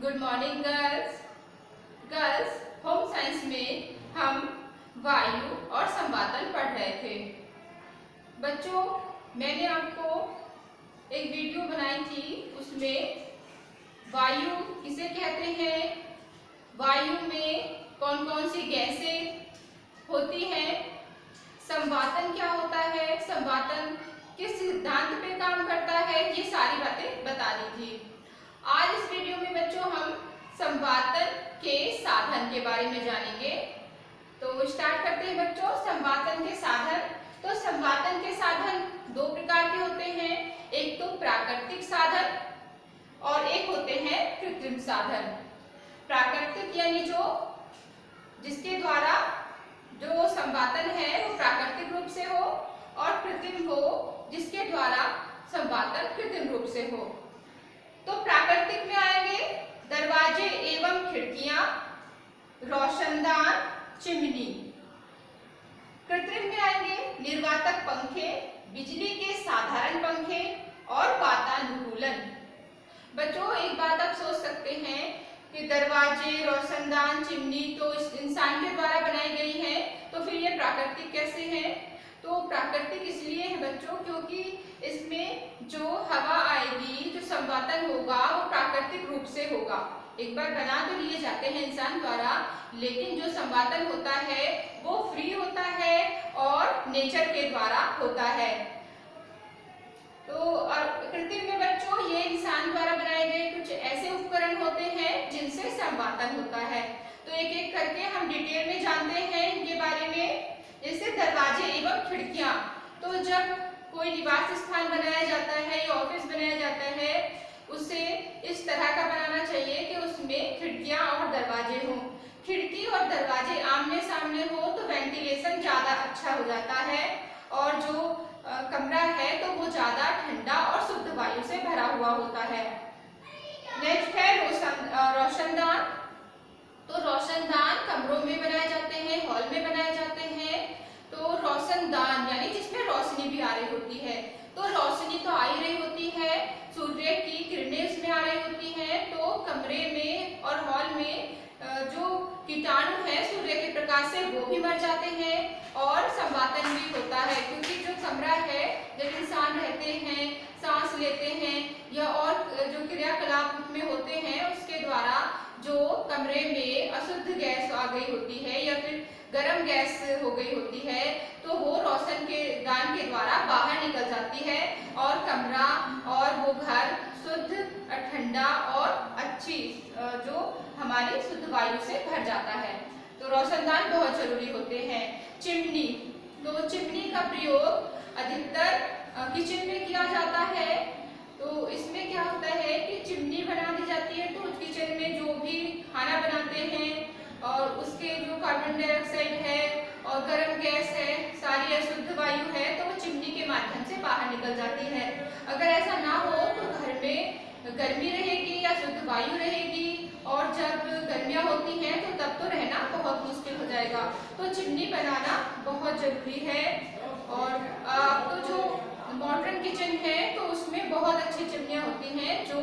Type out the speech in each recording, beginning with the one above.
Good morning girls. Home science में हम वायु और संवातन पढ़ रहे थे। बच्चों, मैंने आपको एक वीडियो बनाई थी, उसमें वायु किसे कहते हैं, वायु में कौन कौन सी गैसें होती हैं, संवातन क्या होता है, संवातन किस सिद्धांत पे काम करता है, ये सारी बातें बता दी थी। आज इस वीडियो में बच्चों हम संवातन के साधन के बारे में जानेंगे। तो स्टार्ट करते हैं बच्चों। संवातन के साधन, तो संवातन के साधन दो प्रकार के होते हैं, एक तो प्राकृतिक साधन और एक होते हैं कृत्रिम साधन। प्राकृतिक यानी जो जिसके द्वारा जो संवातन है वो प्राकृतिक रूप से हो, और कृत्रिम हो जिसके द्वारा संवातन कृत्रिम रूप से हो। तो प्राकृतिक में आएंगे दरवाजे एवं खिड़कियां, रोशनदान, चिमनी। कृत्रिम में आएंगे निर्वातक पंखे, बिजली के साधारण पंखे और वातानुकूलन। बच्चों, एक बात आप सोच सकते हैं कि दरवाजे, रोशनदान, चिमनी तो इस इंसान के द्वारा बनाई गई है, तो फिर ये प्राकृतिक कैसे हैं? तो प्राकृतिक इसलिए है बच्चों क्योंकि इसमें जो हवा आएगी, जो संवातन होगा वो प्राकृतिक रूप से होगा। एक बार बना तो लिए जाते हैं इंसान द्वारा, लेकिन जो संवातन होता है वो फ्री होता है और नेचर के द्वारा होता है। तो कृत्रिम में बच्चों ये इंसान द्वारा बनाए गए कुछ ऐसे उपकरण होते हैं जिनसे संवातन होता है। तो एक एक करके हम डिटेल में जानते हैं इनके बारे में। जैसे दरवाजे एवं खिड़कियां, तो जब कोई निवास स्थान बनाया जाता है या ऑफिस बनाया जाता है, उसे इस तरह का बनाना चाहिए कि उसमें खिड़कियां और दरवाजे हों। खिड़की और दरवाजे आमने सामने हो तो वेंटिलेशन ज्यादा अच्छा हो जाता है और जो कमरा है तो वो ज्यादा ठंडा और शुद्ध वायु से भरा हुआ होता है। नेक्स्ट है रोशनदान। तो रोशनदान कमरों में बनाए जाते हैं, हॉल में बनाए जाते हैं। तो रोशनदान यानी जिसमें रोशनी भी आ रही होती है, तो रोशनी तो आ ही रही होती है, सूर्य की किरणें उसमें आ रही होती हैं, तो कमरे में और हॉल में जो कीटाणु है सूर्य के प्रकाश से वो भी मर जाते हैं और संवातन भी होता है। क्योंकि जो कमरा है, जब इंसान रहते हैं, सांस लेते हैं या और जो क्रियाकलाप में होते हैं, उसके द्वारा जो कमरे में अशुद्ध गैस आ गई होती है या फिर गर्म गैस हो गई होती है, तो वो रोशन के दान के द्वारा बाहर निकल जाती है और कमरा और वो घर शुद्ध, ठंडा और अच्छी जो हमारी शुद्ध वायु से भर जाता है। तो रोशनदान बहुत जरूरी होते हैं। चिमनी, तो चिमनी का प्रयोग अधिकतर किचन में किया जाता है। तो इसमें क्या होता है कि चिमनी बना दी जाती है, तो किचन में जो भी खाना बनाते हैं और उसके जो कार्बन डाइऑक्साइड है और गर्म गैस है, सारी अशुद्ध वायु है, तो वो चिमनी के माध्यम से बाहर निकल जाती है। अगर ऐसा ना हो तो घर में गर्मी रहेगी या शुद्ध वायु रहेगी, और जब गर्मियाँ होती हैं तो तब तो रहना बहुत मुश्किल हो जाएगा। तो चिमनी बनाना बहुत जरूरी है। और अब तो जो मॉडर्न किचन है तो उसमें बहुत अच्छी चिमनियाँ होती हैं जो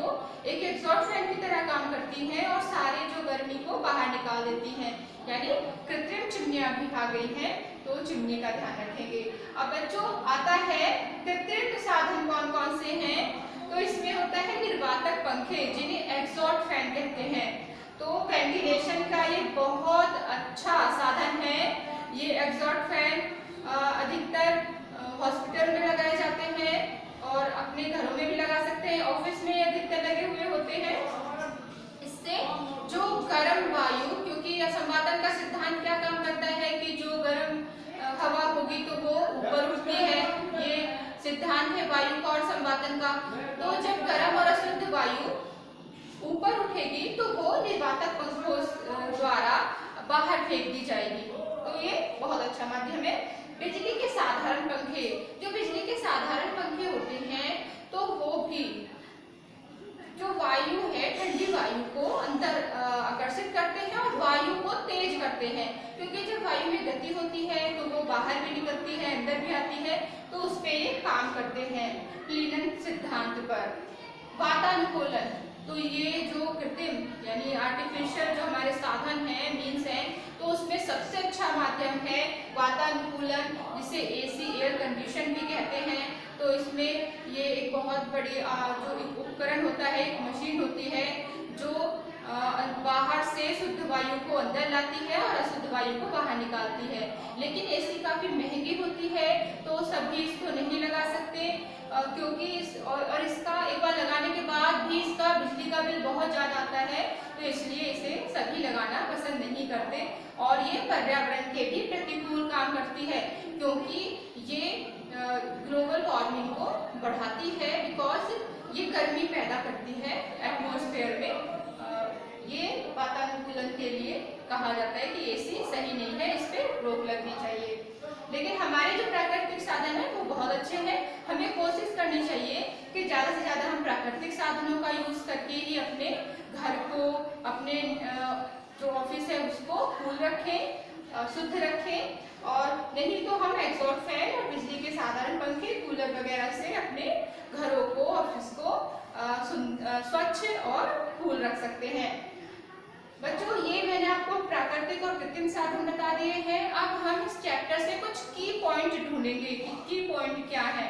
एक एग्जॉस्ट फैन की तरह काम करती हैं और सारे जो गर्मी को बाहर निकाल देती हैं। यानी कृत्रिम चिमनियाँ भी आ गई हैं, तो चिमनी का ध्यान रखेंगे। अब बच्चों आता है कृत्रिम साधन कौन कौन से हैं। तो इसमें होता है निर्वातक पंखे, जिन्हें एग्जॉस्ट फैन कहते हैं। तो वेंटिलेशन का ये बहुत अच्छा साधन है। ये एग्जॉस्ट फैन अधिकतर हॉस्पिटल में लगाए जाते हैं और अपने घरों में भी लगा सकते हैं, ऑफिस में अधिकतर लगे हुए होते हैं। इससे जो गर्म वायु, क्योंकि संवातन का सिद्धांत क्या काम करता है कि जो गर्म हवा होगी तो वो ऊपर उठती है, ये सिद्धांत है वायु का और संवातन का। तो जब गर्म और अशुद्ध वायु ऊपर उठेगी तो वो निर्वातक पंखों द्वारा बाहर फेंक दी जाएगी। तो ये बहुत अच्छा माध्यम है। बिजली के साधारण पंखे, जो बिजली के साधारण पंखे होते हैं तो वो भी जो वायु है, ठंडी वायु को अंदर आकर्षित करते हैं और वायु को तेज करते हैं। क्योंकि जब वायु में गति होती है तो वो बाहर भी निकलती है, अंदर भी आती है, तो उस पे ये काम करते हैं प्लीनन सिद्धांत पर। वातानुकूलन, तो ये जो कृत्रिम यानी आर्टिफिशियल जो हमारे साधन हैं, मीन्स हैं, तो उसमें सबसे अच्छा माध्यम है वातानुकूलन, जिसे एसी एयर कंडीशन भी कहते हैं। तो इसमें ये एक बहुत बड़ी जो एक उपकरण होता है, एक मशीन होती है जो बाहर से शुद्ध वायु को अंदर लाती है और अशुद्ध वायु को बाहर निकालती है। लेकिन एसी काफ़ी महंगी होती है, तो सभी इसको नहीं लगा सकते, क्योंकि इसका एक बार लगाने के बाद भी इसका बिजली का बिल बहुत ज़्यादा आता है, तो इसलिए इसे सभी लगाना पसंद नहीं करते। और ये पर्यावरण के भी प्रतिकूल काम करती है, क्योंकि ये ग्लोबल वार्मिंग को बढ़ाती है, बिकॉज ये गर्मी पैदा करती है एटमॉस्फेयर में। ये वातानुकूलन के लिए कहा जाता है कि एसी सही नहीं है, इस पर रोक लगनी चाहिए। लेकिन हमारे जो प्राकृतिक साधन है वो बहुत अच्छे हैं। हमें कोशिश करनी चाहिए कि ज़्यादा से ज़्यादा हम प्राकृतिक साधनों का यूज़ करके ही अपने घर को, अपने जो ऑफिस है उसको कूल रखें, शुद्ध रखें, और नहीं तो हम एग्जॉस्ट फैन और बिजली के साधारण पंखे, कूलर वगैरह से अपने घरों को, ऑफिस को स्वच्छ और कूल रख सकते हैं। बच्चों, ये मैंने आपको प्राकृतिक और कृत्रिम साधन बता दिए हैं। अब हम इस चैप्टर से कुछ की पॉइंट ढूंढेंगे कि की पॉइंट क्या है।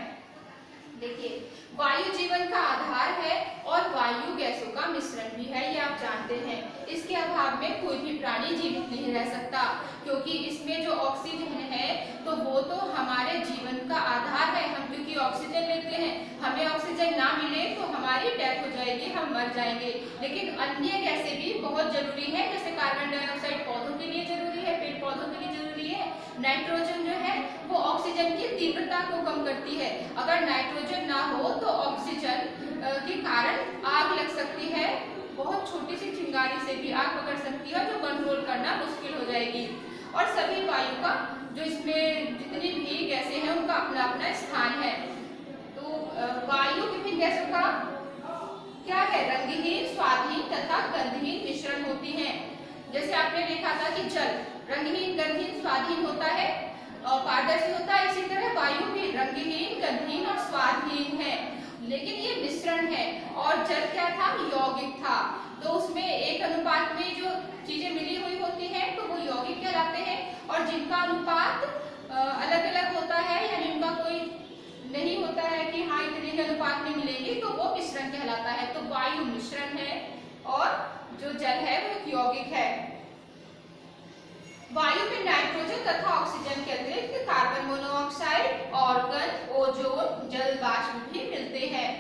देखिए, वायु जीवन का आधार है और वायु गैसों का मिश्रण भी है, ये आप जानते हैं। इसके अभाव में कोई भी प्राणी जीवित नहीं रह सकता, क्योंकि इसमें जो ऑक्सीजन है तो वो तो हमारे जीवन का आधार है। हम क्योंकि ऑक्सीजन लेते हैं, हमें ऑक्सीजन ना मिले तो हमारी डेथ हो जाएगी, हम मर जाएंगे। लेकिन अन्य गैसें भी बहुत जरूरी है, जैसे कार्बन डाइऑक्साइड पौधों के लिए जरूरी है, पेड़ पौधों के लिए जरूरी है। नाइट्रोजन जो है वो ऑक्सीजन की तीव्रता को कम करती है। अगर नाइट्रोजन ना हो तो ऑक्सीजन के कारण आग लग सकती है, बहुत छोटी सी चिंगारी से भी आग पकड़ सकती है, जो कंट्रोल करना मुश्किल हो जाएगी। और सभी वायु का, जो इसमें जितनी भी गैसें हैं उनका अपना अपना स्थान है। तो वायु विभिन्न गैसों का क्या है, रंगहीन, स्वादहीन तथा गंधहीन मिश्रण होती हैं। जैसे आपने देखा था कि जल रंगहीन, गंधहीन, स्वादहीन होता है और पारदर्शी होता है, इसी तरह वायु भी रंगहीन, गंधहीन और स्वादहीन है। लेकिन ये मिश्रण है। और जल क्या था, यौगिक था। तो उसमें एक अनुपात में जो चीजें मिली हुई होती हैं तो वो यौगिक कहलाते हैं, और जिनका अनुपात अलग अलग होता है, यानी उनका कोई नहीं होता है कि हाँ इतने के अनुपात में मिलेंगे, तो वो मिश्रण कहलाता है। तो वायु मिश्रण है और जो जल है वो एक यौगिक है। वायु में नाइट्रोजन तथा ऑक्सीजन के अतिरिक्त कार्बन मोनोऑक्साइड, ऑर्गन, ओजोन, जल वाष्प भी मिलते हैं।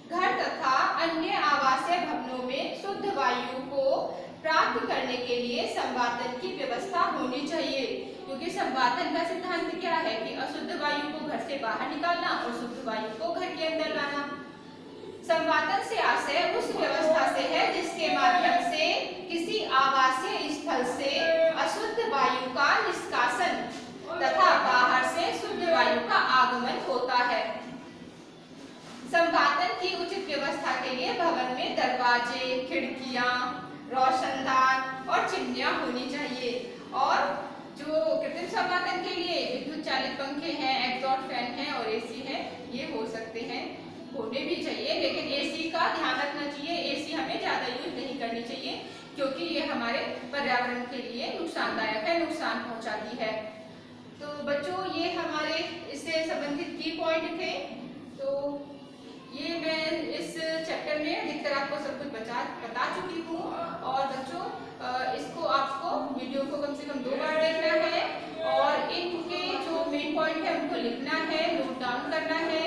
घर तथा अन्य आवासीय भवनों में शुद्ध वायु को प्राप्त करने के लिए संवातन की व्यवस्था होनी चाहिए, क्योंकि संवातन का सिद्धांत क्या है कि अशुद्ध वायु को घर से बाहर निकालना और शुद्ध वायु को घर के अंदर लाना। संवातन से आशय उस व्यवस्था से है जिसके माध्यम से किसी आवासीय स्थल से अशुद्ध वायु का निष्कासन तथा बाहर से शुद्ध वायु का आगमन होता है। संवातन की उचित व्यवस्था के लिए भवन में दरवाजे, खिड़कियां, रोशनदान और चिमनियां होनी चाहिए। और जो कृत्रिम संवातन के लिए विद्युत चालित पंखे हैं, एग्जॉस्ट फैन हैं और एसी हैं, ये हो सकते हैं, होने भी चाहिए। लेकिन एसी का ध्यान रखना चाहिए, एसी हमें ज़्यादा यूज नहीं करनी चाहिए, क्योंकि ये हमारे पर्यावरण के लिए नुकसानदायक है, नुकसान पहुंचाती है। तो बच्चों, ये हमारे इससे संबंधित की पॉइंट थे। तो ये मैं इस चैप्टर में अधिकतर आपको सब कुछ बता चुकी हूँ। और बच्चों, इसको आपको वीडियो को कम से कम 2 बार देखना है, और इनके जो मेन पॉइंट है उनको लिखना है, नोट डाउन करना है,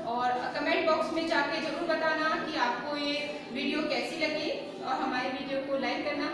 और कमेंट बॉक्स में जाके जरूर बताना कि आपको ये वीडियो कैसी लगी, और हमारे वीडियो को लाइक करना